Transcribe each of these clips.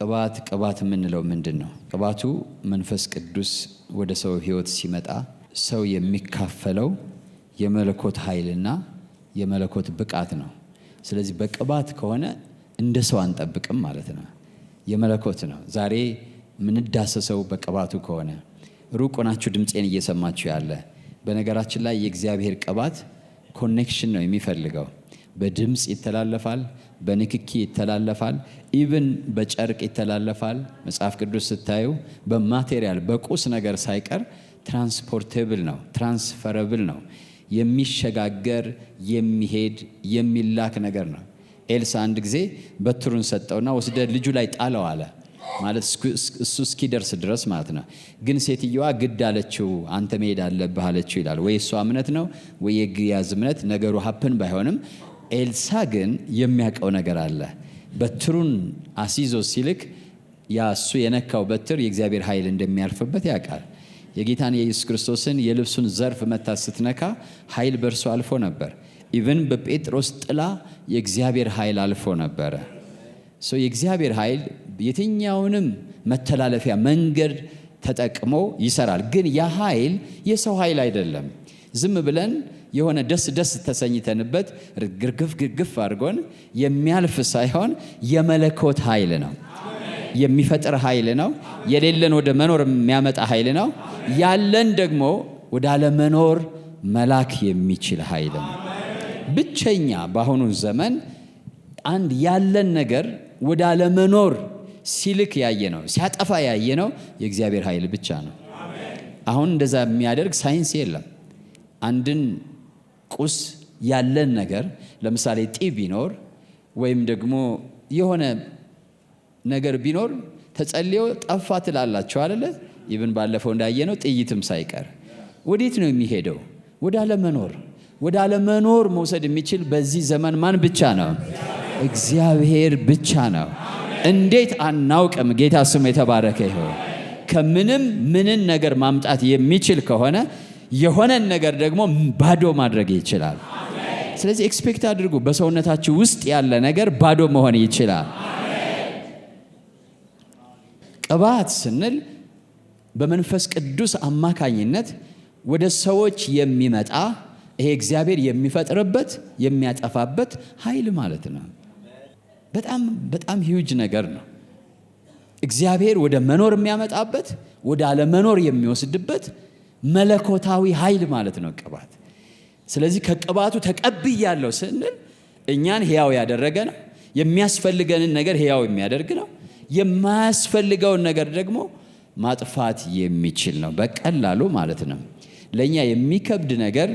ቅባት የምንለው ምንድን ነው? ቅባቱ መንፈስ ቅዱስ ወደ ሰው ህይወት ሲመጣ ሰው የሚካፈለው የመለኮት ኃይልና የመለኮት ብቃት ነው። ስለዚህ በቅባት ከሆነ እንደ ሰው አንጠብቅም ማለት ነው። የመለኮት ነው። ዛሬ ምንዳሰሰው በቅባቱ ከሆነ ሩቅ ሆናችሁ ድምፄን እየሰማችሁ ያለ፣ በነገራችን ላይ የእግዚአብሔር ቅባት ኮኔክሽን ነው የሚፈልገው። በድምፅ ይተላለፋል፣ በንክኪ ይተላለፋል፣ ኢቭን በጨርቅ ይተላለፋል። መጽሐፍ ቅዱስ ስታዩ በማቴሪያል በቁስ ነገር ሳይቀር ትራንስፖርቴብል ነው፣ ትራንስፈረብል ነው። የሚሸጋገር የሚሄድ የሚላክ ነገር ነው። ኤልሳ አንድ ጊዜ በትሩን ሰጠውና ወስደ ልጁ ላይ ጣለው አለ። ማለት እሱ እስኪደርስ ድረስ ማለት ነው። ግን ሴትየዋ ግድ አለችው፣ አንተ መሄድ አለብህ አለችው ይላል። ወይ እሷ እምነት ነው ወይ የግያዝ እምነት፣ ነገሩ ሀፕን ባይሆንም ኤልሳ ግን የሚያውቀው ነገር አለ። በትሩን አሲዞ ሲልክ ያ እሱ የነካው በትር የእግዚአብሔር ኃይል እንደሚያልፍበት ያውቃል። የጌታን የኢየሱስ ክርስቶስን የልብሱን ዘርፍ መታ ስትነካ ኃይል በእርሱ አልፎ ነበር። ኢቭን በጴጥሮስ ጥላ የእግዚአብሔር ኃይል አልፎ ነበረ። የእግዚአብሔር ኃይል የትኛውንም መተላለፊያ መንገድ ተጠቅሞ ይሰራል። ግን ያ ኃይል የሰው ኃይል አይደለም። ዝም ብለን የሆነ ደስ ተሰኝተንበት ግርግፍ አድርጎን የሚያልፍ ሳይሆን የመለኮት ኃይል ነው። የሚፈጥር ኃይል ነው። የሌለን ወደ መኖር የሚያመጣ ኃይል ነው። ያለን ደግሞ ወደ አለመኖር መላክ የሚችል ኃይል ነው። ብቸኛ በአሁኑ ዘመን አንድ ያለን ነገር ወደ አለመኖር ሲልክ ያየ ነው፣ ሲያጠፋ ያየ ነው የእግዚአብሔር ኃይል ብቻ ነው። አሁን እንደዛ የሚያደርግ ሳይንስ የለም። አንድን ቁስ ያለን ነገር ለምሳሌ ጢ ቢኖር ወይም ደግሞ የሆነ ነገር ቢኖር ተጸልዮ ጠፋ ትላላችሁ አይደለ? ኢቭን ባለፈው እንዳየነው ጥይትም ሳይቀር ወዴት ነው የሚሄደው? ወደ አለመኖር። ወደ አለመኖር መውሰድ የሚችል በዚህ ዘመን ማን ብቻ ነው? እግዚአብሔር ብቻ ነው። እንዴት አናውቅም። ጌታ ስሙ የተባረከ ይሁን። ከምንም ምንን ነገር ማምጣት የሚችል ከሆነ የሆነን ነገር ደግሞ ባዶ ማድረግ ይችላል። ስለዚህ ኤክስፔክት አድርጉ። በሰውነታችሁ ውስጥ ያለ ነገር ባዶ መሆን ይችላል። ቅባት ስንል በመንፈስ ቅዱስ አማካኝነት ወደ ሰዎች የሚመጣ ይሄ እግዚአብሔር የሚፈጥርበት የሚያጠፋበት ኃይል ማለት ነው። በጣም ሂውጅ ነገር ነው። እግዚአብሔር ወደ መኖር የሚያመጣበት ወደ አለመኖር የሚወስድበት መለኮታዊ ኃይል ማለት ነው ቅባት። ስለዚህ ከቅባቱ ተቀብያለሁ ስንል እኛን ሕያው ያደረገ ነው። የሚያስፈልገንን ነገር ሕያው የሚያደርግ ነው። የማያስፈልገውን ነገር ደግሞ ማጥፋት የሚችል ነው በቀላሉ ማለት ነው። ለእኛ የሚከብድ ነገር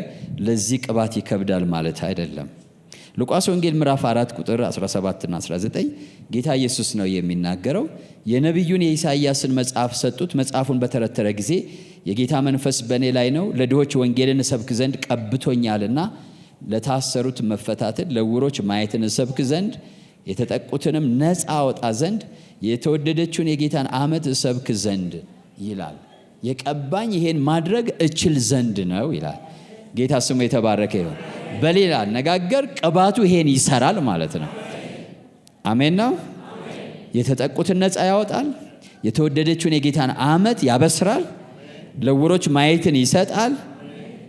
ለዚህ ቅባት ይከብዳል ማለት አይደለም። ሉቃስ ወንጌል ምዕራፍ 4 ቁጥር 17 እና 19 ጌታ ኢየሱስ ነው የሚናገረው። የነቢዩን የኢሳይያስን መጽሐፍ ሰጡት። መጽሐፉን በተረተረ ጊዜ የጌታ መንፈስ በእኔ ላይ ነው፣ ለድሆች ወንጌልን እሰብክ ዘንድ ቀብቶኛልና፣ ለታሰሩት መፈታትን፣ ለዕውሮች ማየትን እሰብክ ዘንድ፣ የተጠቁትንም ነፃ አወጣ ዘንድ፣ የተወደደችውን የጌታን ዓመት እሰብክ ዘንድ ይላል። የቀባኝ ይሄን ማድረግ እችል ዘንድ ነው ይላል። ጌታ ስሙ የተባረከ ይሁን። በሌላ አነጋገር ቅባቱ ይሄን ይሰራል ማለት ነው። አሜን ነው። የተጠቁትን ነፃ ያወጣል፣ የተወደደችውን የጌታን ዓመት ያበስራል፣ ለዕውሮች ማየትን ይሰጣል።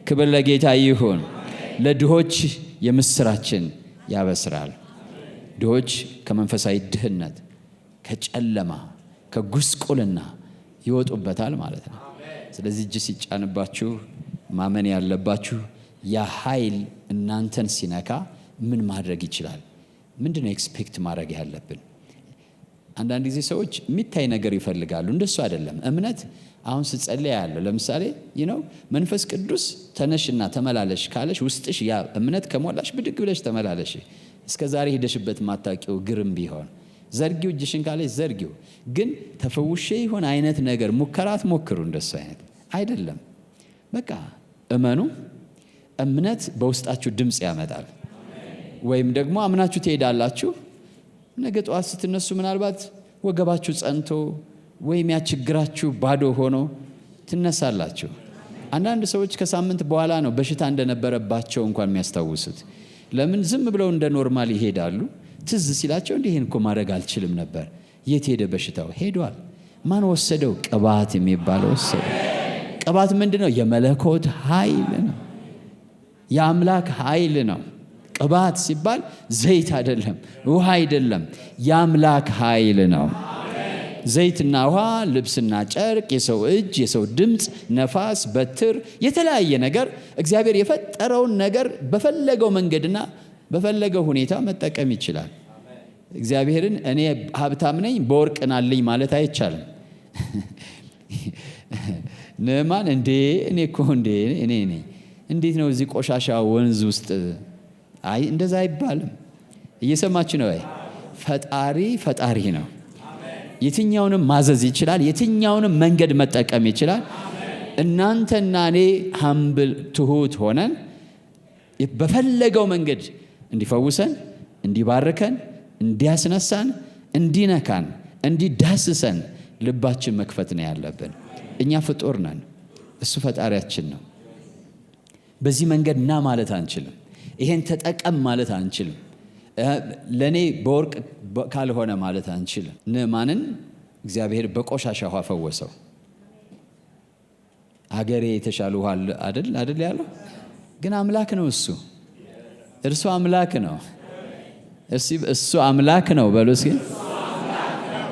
ክብር ለጌታ ይሁን። ለድሆች የምስራችን ያበስራል። ድሆች ከመንፈሳዊ ድህነት፣ ከጨለማ፣ ከጉስቁልና ይወጡበታል ማለት ነው። ስለዚህ እጅ ሲጫንባችሁ ማመን ያለባችሁ ያ ኃይል እናንተን ሲነካ ምን ማድረግ ይችላል? ምንድነው ኤክስፔክት ማድረግ ያለብን? አንዳንድ ጊዜ ሰዎች የሚታይ ነገር ይፈልጋሉ። እንደሱ አይደለም። እምነት አሁን ስጸልይ ያለው ለምሳሌ መንፈስ ቅዱስ ተነሽና ተመላለሽ ካለሽ ውስጥሽ ያ እምነት ከሞላሽ ብድግ ብለሽ ተመላለሽ። እስከ ዛሬ ሄደሽበት ማታውቂው ግርም ቢሆን ዘርጊው፣ እጅሽን ካለሽ ዘርጊው። ግን ተፈውሼ ይሆን አይነት ነገር ሙከራት ሞክሩ። እንደሱ አይነት አይደለም። በቃ እመኑ። እምነት በውስጣችሁ ድምፅ ያመጣል። ወይም ደግሞ አምናችሁ ትሄዳላችሁ። ነገ ጠዋት ስትነሱ ምናልባት ወገባችሁ ጸንቶ ወይም ያ ችግራችሁ ባዶ ሆኖ ትነሳላችሁ። አንዳንድ ሰዎች ከሳምንት በኋላ ነው በሽታ እንደነበረባቸው እንኳን የሚያስታውሱት። ለምን? ዝም ብለው እንደ ኖርማል ይሄዳሉ። ትዝ ሲላቸው እንዲህ ይሄን እኮ ማድረግ አልችልም ነበር። የት ሄደ በሽታው? ሄዷል። ማን ወሰደው? ቅባት የሚባለው ወሰደ። ቅባት ምንድነው? የመለኮት ኃይል ነው። የአምላክ ኃይል ነው። ቅባት ሲባል ዘይት አይደለም፣ ውሃ አይደለም፣ የአምላክ ኃይል ነው። ዘይትና ውሃ፣ ልብስና ጨርቅ፣ የሰው እጅ፣ የሰው ድምፅ፣ ነፋስ፣ በትር፣ የተለያየ ነገር እግዚአብሔር የፈጠረውን ነገር በፈለገው መንገድና በፈለገው ሁኔታ መጠቀም ይችላል። እግዚአብሔርን እኔ ሀብታም ነኝ በወርቅ ናለኝ ማለት አይቻልም። ንዕማን እንዴ እኔ እኮ እንዴ እኔ ነኝ እንዴት ነው እዚህ ቆሻሻ ወንዝ ውስጥ? አይ እንደዛ አይባልም። እየሰማችሁ ነው? ፈጣሪ ነው። የትኛውንም ማዘዝ ይችላል። የትኛውንም መንገድ መጠቀም ይችላል። እናንተና እኔ ሀምብል ትሁት ሆነን በፈለገው መንገድ እንዲፈውሰን፣ እንዲባርከን፣ እንዲያስነሳን፣ እንዲነካን፣ እንዲዳስሰን ልባችን መክፈት ነው ያለብን። እኛ ፍጡር ነን፣ እሱ ፈጣሪያችን ነው። በዚህ መንገድ ና ማለት አንችልም። ይሄን ተጠቀም ማለት አንችልም። ለኔ በወርቅ ካልሆነ ማለት አንችልም። ንዕማንን እግዚአብሔር በቆሻሻ ውሃ ፈወሰው። ሀገሬ የተሻለ ውሃ አይደል ያለው? ግን አምላክ ነው እሱ። እርሱ አምላክ ነው። እሱ አምላክ ነው በሉ እስኪ።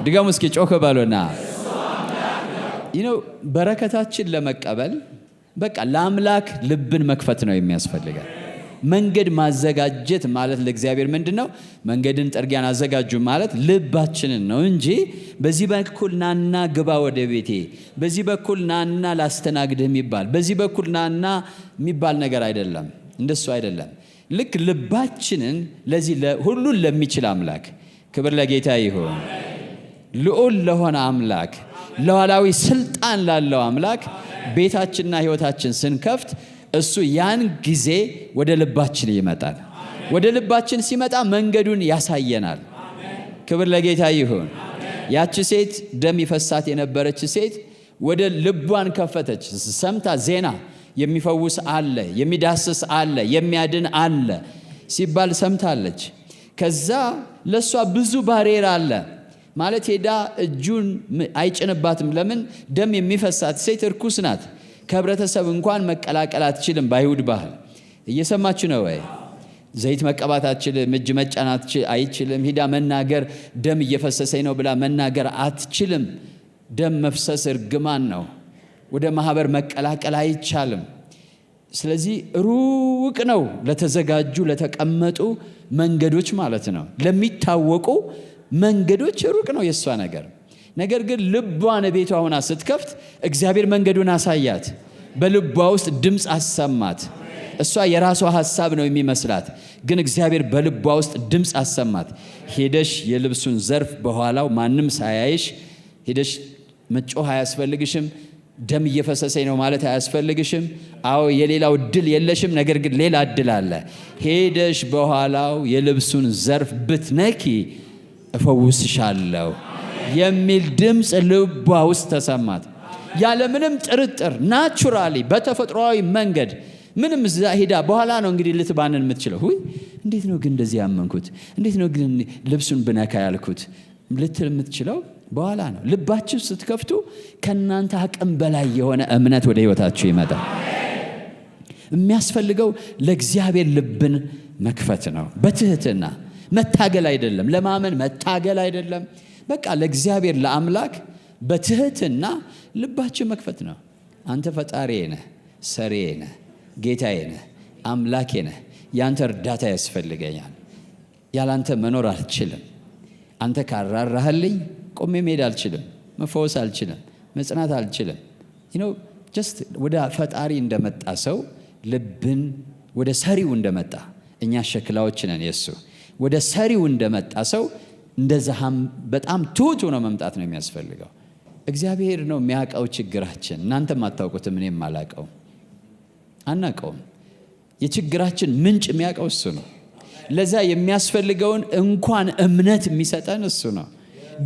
ድገሙ እስኪ ጮክ በሉና። በረከታችን ለመቀበል በቃ ለአምላክ ልብን መክፈት ነው የሚያስፈልጋል። መንገድ ማዘጋጀት ማለት ለእግዚአብሔር ምንድነው? መንገድን ጥርጊያን አዘጋጁ ማለት ልባችንን ነው እንጂ በዚህ በኩል ናና ግባ ወደ ቤቴ፣ በዚህ በኩል ናና ላስተናግድህ የሚባል፣ በዚህ በኩል ናና የሚባል ነገር አይደለም። እንደሱ አይደለም። ልክ ልባችንን ለዚህ ሁሉን ለሚችል አምላክ ክብር ለጌታ ይሁን። ልዑል ለሆነ አምላክ፣ ሉዓላዊ ስልጣን ላለው አምላክ ቤታችንና ህይወታችን ስንከፍት እሱ ያን ጊዜ ወደ ልባችን ይመጣል። ወደ ልባችን ሲመጣ መንገዱን ያሳየናል። ክብር ለጌታ ይሁን። ያቺ ሴት ደም ይፈሳት የነበረች ሴት ወደ ልቧን ከፈተች። ሰምታ ዜና የሚፈውስ አለ፣ የሚዳስስ አለ፣ የሚያድን አለ ሲባል ሰምታለች። ከዛ ለሷ ብዙ ባሬር አለ ማለት ሄዳ እጁን አይጭንባትም። ለምን? ደም የሚፈሳት ሴት እርኩስ ናት። ከህብረተሰብ እንኳን መቀላቀል አትችልም። በአይሁድ ባህል እየሰማችሁ ነው ወይ? ዘይት መቀባት አትችልም፣ እጅ መጫናት አይችልም። ሂዳ መናገር ደም እየፈሰሰኝ ነው ብላ መናገር አትችልም። ደም መፍሰስ እርግማን ነው። ወደ ማህበር መቀላቀል አይቻልም። ስለዚህ ሩቅ ነው ለተዘጋጁ ለተቀመጡ መንገዶች ማለት ነው። ለሚታወቁ መንገዶች ሩቅ ነው የእሷ ነገር። ነገር ግን ልቧን ቤቷ ሆና ስትከፍት እግዚአብሔር መንገዱን አሳያት። በልቧ ውስጥ ድምፅ አሰማት። እሷ የራሷ ሐሳብ ነው የሚመስላት፣ ግን እግዚአብሔር በልቧ ውስጥ ድምፅ አሰማት። ሄደሽ የልብሱን ዘርፍ በኋላው ማንም ሳያይሽ ሄደሽ መጮህ አያስፈልግሽም። ደም እየፈሰሰኝ ነው ማለት አያስፈልግሽም። አዎ የሌላው እድል የለሽም፣ ነገር ግን ሌላ እድል አለ። ሄደሽ በኋላው የልብሱን ዘርፍ ብትነኪ እፈውስሻለሁ የሚል ድምፅ ልቧ ውስጥ ተሰማት። ያለምንም ጥርጥር ናቹራሊ በተፈጥሯዊ መንገድ ምንም እዛ ሄዳ በኋላ ነው እንግዲህ ልትባንን የምትችለው። እንዴት ነው ግን እንደዚህ ያመንኩት? እንዴት ነው ግን ልብሱን ብነካ ያልኩት ልትል የምትችለው በኋላ ነው። ልባችሁ ስትከፍቱ ከእናንተ አቅም በላይ የሆነ እምነት ወደ ህይወታችሁ ይመጣል። የሚያስፈልገው ለእግዚአብሔር ልብን መክፈት ነው። በትህትና መታገል አይደለም። ለማመን መታገል አይደለም። በቃ ለእግዚአብሔር ለአምላክ በትህትና ልባችን መክፈት ነው። አንተ ፈጣሪዬ ነህ፣ ሰሪዬ ነህ፣ ጌታዬ ነህ፣ አምላኬ ነህ። ያንተ እርዳታ ያስፈልገኛል። ያላንተ መኖር አልችልም። አንተ ካራራህልኝ ቆሜ መሄድ አልችልም፣ መፈወስ አልችልም፣ መጽናት አልችልም። ጀስት ወደ ፈጣሪ እንደመጣ ሰው ልብን ወደ ሰሪው እንደመጣ፣ እኛ ሸክላዎች ነን የሱ። ወደ ሰሪው እንደመጣ ሰው እንደዛም በጣም ትሁት ሆኖ መምጣት ነው የሚያስፈልገው። እግዚአብሔር ነው የሚያውቀው ችግራችን። እናንተም አታውቁትም፣ እኔም አላውቀውም፣ አናውቀውም። የችግራችን ምንጭ የሚያውቀው እሱ ነው። ለዛ የሚያስፈልገውን እንኳን እምነት የሚሰጠን እሱ ነው።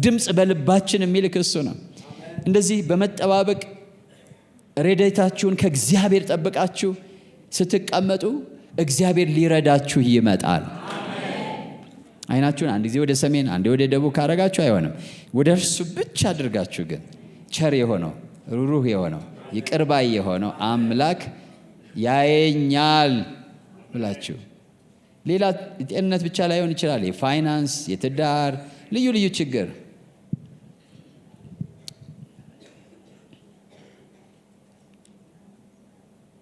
ድምፅ በልባችን የሚልክ እሱ ነው። እንደዚህ በመጠባበቅ ረድኤታችሁን ከእግዚአብሔር ጠብቃችሁ ስትቀመጡ እግዚአብሔር ሊረዳችሁ ይመጣል። አይናችሁን አንድ ጊዜ ወደ ሰሜን አንዴ ወደ ደቡብ ካረጋችሁ አይሆንም። ወደ እርሱ ብቻ አድርጋችሁ ግን ቸር የሆነው ሩሩህ የሆነው ይቅር ባይ የሆነው አምላክ ያየኛል ብላችሁ ሌላ ጤንነት ብቻ ላይሆን ይችላል። የፋይናንስ፣ የትዳር ልዩ ልዩ ችግር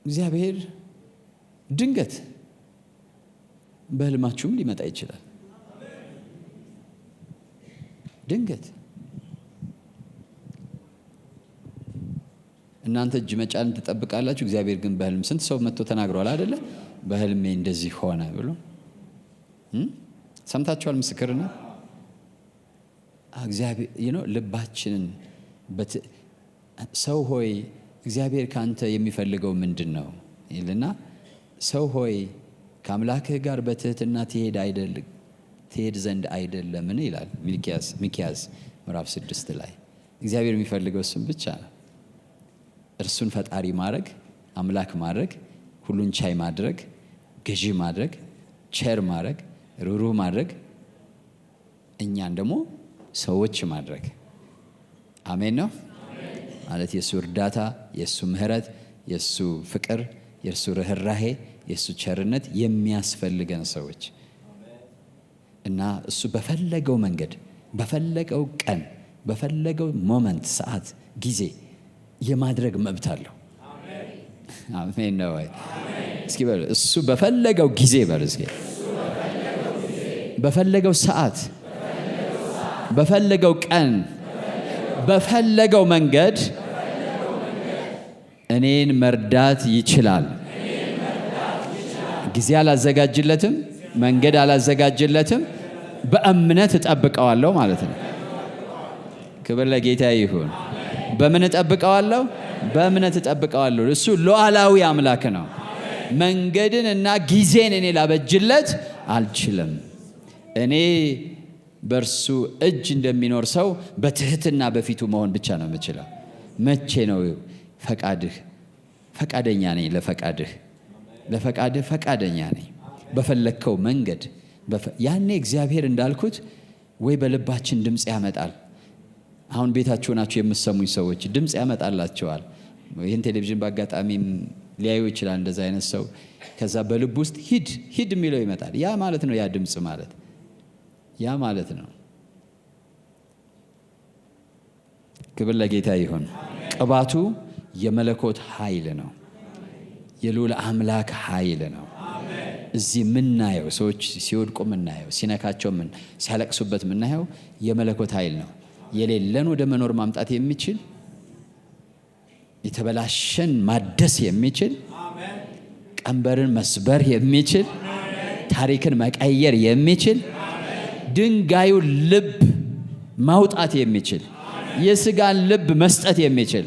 እግዚአብሔር ድንገት በህልማችሁም ሊመጣ ይችላል። ድንገት እናንተ እጅ መጫን ትጠብቃላችሁ። እግዚአብሔር ግን በህልም ስንት ሰው መጥቶ ተናግሯል አይደለ? በህልሜ እንደዚህ ሆነ ብሎ ሰምታችኋል። ምስክርነት እግዚአብሔር ልባችንን ሰው ሆይ እግዚአብሔር ካንተ የሚፈልገው ምንድን ነው ይልና ሰው ሆይ ከአምላክህ ጋር በትህትና ትሄድ ዘንድ አይደለምን ይላል ሚክያስ ምዕራፍ 6 ላይ። እግዚአብሔር የሚፈልገው እሱን ብቻ ነው። እርሱን ፈጣሪ ማድረግ፣ አምላክ ማድረግ፣ ሁሉን ቻይ ማድረግ፣ ገዢ ማድረግ፣ ቸር ማድረግ፣ ሩሩህ ማድረግ፣ እኛን ደግሞ ሰዎች ማድረግ። አሜን ነው ማለት የእሱ እርዳታ፣ የእሱ ምህረት፣ የእሱ ፍቅር፣ የእሱ ርኅራሄ፣ የእሱ ቸርነት የሚያስፈልገን ሰዎች እና እሱ በፈለገው መንገድ፣ በፈለገው ቀን፣ በፈለገው ሞመንት፣ ሰዓት፣ ጊዜ የማድረግ መብት አለው። አሜን ነው ወይ? እስኪ በሉ እሱ በፈለገው ጊዜ በሉ እስኪ በፈለገው ሰዓት፣ በፈለገው ቀን፣ በፈለገው መንገድ እኔን መርዳት ይችላል። ጊዜ አላዘጋጅለትም፣ መንገድ አላዘጋጅለትም። በእምነት እጠብቀዋለሁ ማለት ነው። ክብር ለጌታ ይሁን። በምን እጠብቀዋለሁ? በእምነት እጠብቀዋለሁ። እሱ ሉዓላዊ አምላክ ነው። መንገድን እና ጊዜን እኔ ላበጅለት አልችልም። እኔ በእርሱ እጅ እንደሚኖር ሰው በትህትና በፊቱ መሆን ብቻ ነው የምችለው። መቼ ነው ፈቃድህ? ፈቃደኛ ነኝ ለፈቃድህ ፈቃደኛ ነኝ። በፈለግከው መንገድ ያኔ እግዚአብሔር እንዳልኩት ወይ በልባችን ድምፅ ያመጣል። አሁን ቤታችሁ ናችሁ የምትሰሙኝ ሰዎች ድምፅ ያመጣላቸዋል። ይህን ቴሌቪዥን በአጋጣሚም ሊያዩ ይችላል እንደዛ አይነት ሰው። ከዛ በልብ ውስጥ ሂድ የሚለው ይመጣል። ያ ማለት ነው ያ ድምፅ ማለት ያ ማለት ነው። ክብር ለጌታ ይሁን። ቅባቱ የመለኮት ኃይል ነው። የልዑል አምላክ ኃይል ነው። እዚህ የምናየው ሰዎች ሲወድቁ የምናየው ሲነካቸው ሲያለቅሱበት የምናየው የመለኮት ኃይል ነው። የሌለን ወደ መኖር ማምጣት የሚችል የተበላሸን ማደስ የሚችል ቀንበርን መስበር የሚችል ታሪክን መቀየር የሚችል ድንጋዩ ልብ ማውጣት የሚችል የስጋን ልብ መስጠት የሚችል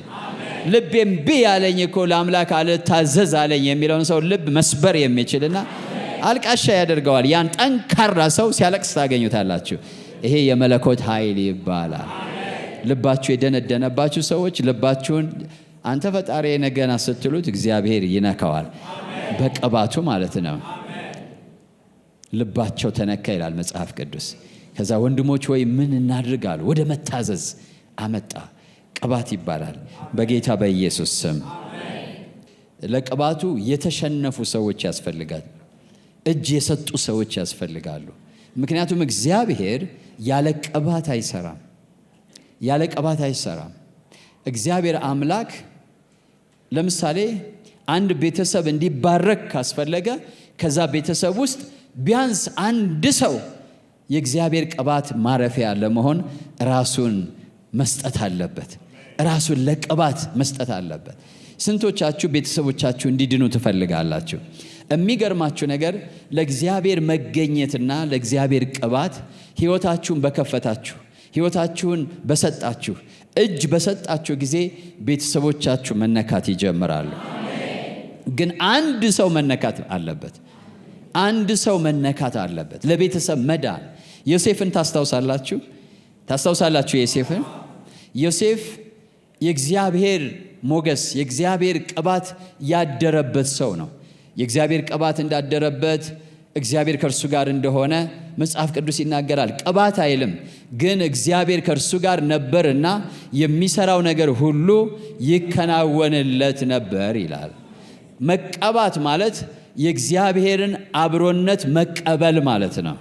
ልቤም ቢ ያለኝ እኮ ለአምላክ አልታዘዝ አለኝ የሚለውን ሰው ልብ መስበር የሚችልና አልቃሻ ያደርገዋል። ያን ጠንካራ ሰው ሲያለቅስ ታገኙታላችሁ። ይሄ የመለኮት ኃይል ይባላል። ልባችሁ የደነደነባችሁ ሰዎች ልባችሁን አንተ ፈጣሪ ነገና ስትሉት እግዚአብሔር ይነካዋል በቅባቱ ማለት ነው። ልባቸው ተነካ ይላል መጽሐፍ ቅዱስ። ከዛ ወንድሞች ወይ ምን እናድርጋሉ? ወደ መታዘዝ አመጣ። ቅባት ይባላል በጌታ በኢየሱስ ስም። ለቅባቱ የተሸነፉ ሰዎች ያስፈልጋል። እጅ የሰጡ ሰዎች ያስፈልጋሉ። ምክንያቱም እግዚአብሔር ያለ ቅባት አይሰራም። እግዚአብሔር አምላክ ለምሳሌ አንድ ቤተሰብ እንዲባረክ ካስፈለገ ከዛ ቤተሰብ ውስጥ ቢያንስ አንድ ሰው የእግዚአብሔር ቅባት ማረፊያ ለመሆን ራሱን መስጠት አለበት። ራሱን ለቅባት መስጠት አለበት። ስንቶቻችሁ ቤተሰቦቻችሁ እንዲድኑ ትፈልጋላችሁ? የሚገርማችሁ ነገር ለእግዚአብሔር መገኘትና ለእግዚአብሔር ቅባት ሕይወታችሁን በከፈታችሁ፣ ሕይወታችሁን በሰጣችሁ፣ እጅ በሰጣችሁ ጊዜ ቤተሰቦቻችሁ መነካት ይጀምራሉ። ግን አንድ ሰው መነካት አለበት። አንድ ሰው መነካት አለበት ለቤተሰብ መዳን። ዮሴፍን ታስታውሳላችሁ? ዮሴፍ የእግዚአብሔር ሞገስ የእግዚአብሔር ቅባት ያደረበት ሰው ነው። የእግዚአብሔር ቅባት እንዳደረበት እግዚአብሔር ከእርሱ ጋር እንደሆነ መጽሐፍ ቅዱስ ይናገራል። ቅባት አይልም፣ ግን እግዚአብሔር ከእርሱ ጋር ነበርና የሚሰራው ነገር ሁሉ ይከናወንለት ነበር ይላል። መቀባት ማለት የእግዚአብሔርን አብሮነት መቀበል ማለት ነው።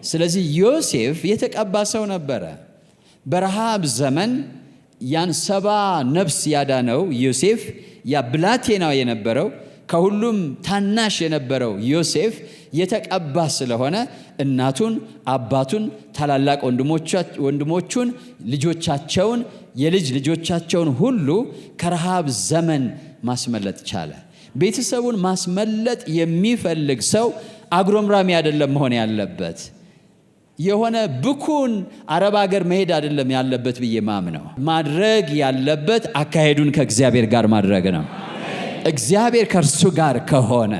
ስለዚህ ዮሴፍ የተቀባ ሰው ነበረ። በረሃብ ዘመን ያን 70 ነፍስ ያዳነው ዮሴፍ፣ ያ ብላቴናው የነበረው ከሁሉም ታናሽ የነበረው ዮሴፍ የተቀባ ስለሆነ እናቱን፣ አባቱን፣ ታላላቅ ወንድሞቹን፣ ልጆቻቸውን፣ የልጅ ልጆቻቸውን ሁሉ ከረሃብ ዘመን ማስመለጥ ቻለ። ቤተሰቡን ማስመለጥ የሚፈልግ ሰው አጉረምራሚ አይደለም መሆን ያለበት። የሆነ ብኩን አረብ ሀገር መሄድ አይደለም ያለበት ብዬ ማምነው። ማድረግ ያለበት አካሄዱን ከእግዚአብሔር ጋር ማድረግ ነው። እግዚአብሔር ከእርሱ ጋር ከሆነ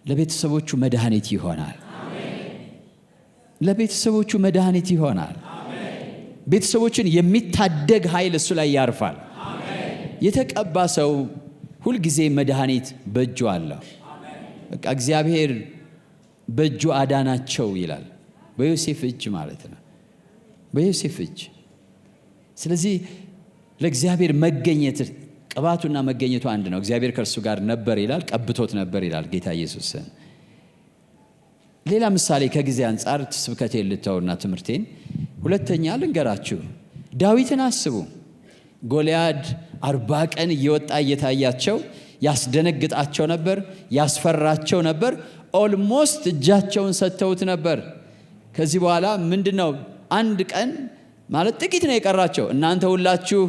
ለቤተሰቦቹ መድኃኒት ይሆናል። ለቤተሰቦቹ መድኃኒት ይሆናል። ቤተሰቦችን የሚታደግ ኃይል እሱ ላይ ያርፋል። የተቀባ ሰው ሁልጊዜ መድኃኒት በእጁ አለው። በቃ እግዚአብሔር በእጁ አዳናቸው ይላል። በዮሴፍ እጅ ማለት ነው፣ በዮሴፍ እጅ። ስለዚህ ለእግዚአብሔር መገኘት፣ ቅባቱና መገኘቱ አንድ ነው። እግዚአብሔር ከእርሱ ጋር ነበር ይላል፣ ቀብቶት ነበር ይላል ጌታ ኢየሱስን። ሌላ ምሳሌ ከጊዜ አንጻር ስብከቴን ልተውና ትምህርቴን ሁለተኛ ልንገራችሁ። ዳዊትን አስቡ። ጎልያድ 40 ቀን እየወጣ እየታያቸው ያስደነግጣቸው ነበር፣ ያስፈራቸው ነበር። ኦልሞስት እጃቸውን ሰጥተውት ነበር። ከዚህ በኋላ ምንድነው? አንድ ቀን ማለት ጥቂት ነው የቀራቸው። እናንተ ሁላችሁ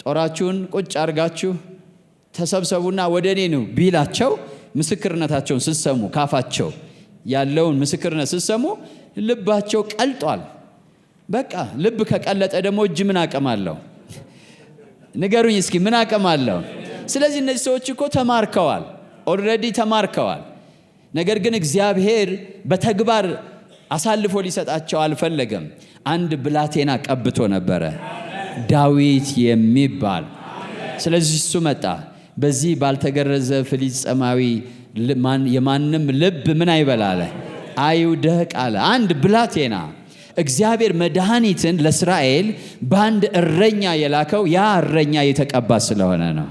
ጦራችሁን ቁጭ አርጋችሁ ተሰብሰቡና ወደ እኔ ነው ቢላቸው፣ ምስክርነታቸውን ስትሰሙ፣ ካፋቸው ያለውን ምስክርነት ስትሰሙ ልባቸው ቀልጧል። በቃ ልብ ከቀለጠ ደግሞ እጅ ምን አቅም አለው? ንገሩኝ እስኪ ምን አቅም አለው? ስለዚህ እነዚህ ሰዎች እኮ ተማርከዋል፣ ኦልሬዲ ተማርከዋል። ነገር ግን እግዚአብሔር በተግባር አሳልፎ ሊሰጣቸው አልፈለገም። አንድ ብላቴና ቀብቶ ነበረ፣ ዳዊት የሚባል። ስለዚህ እሱ መጣ። በዚህ ባልተገረዘ ፍልስጤማዊ የማንም ልብ ምን አይበላለ አይውደቅ አለ። አንድ ብላቴና። እግዚአብሔር መድኃኒትን ለእስራኤል በአንድ እረኛ የላከው ያ እረኛ የተቀባ ስለሆነ ነው።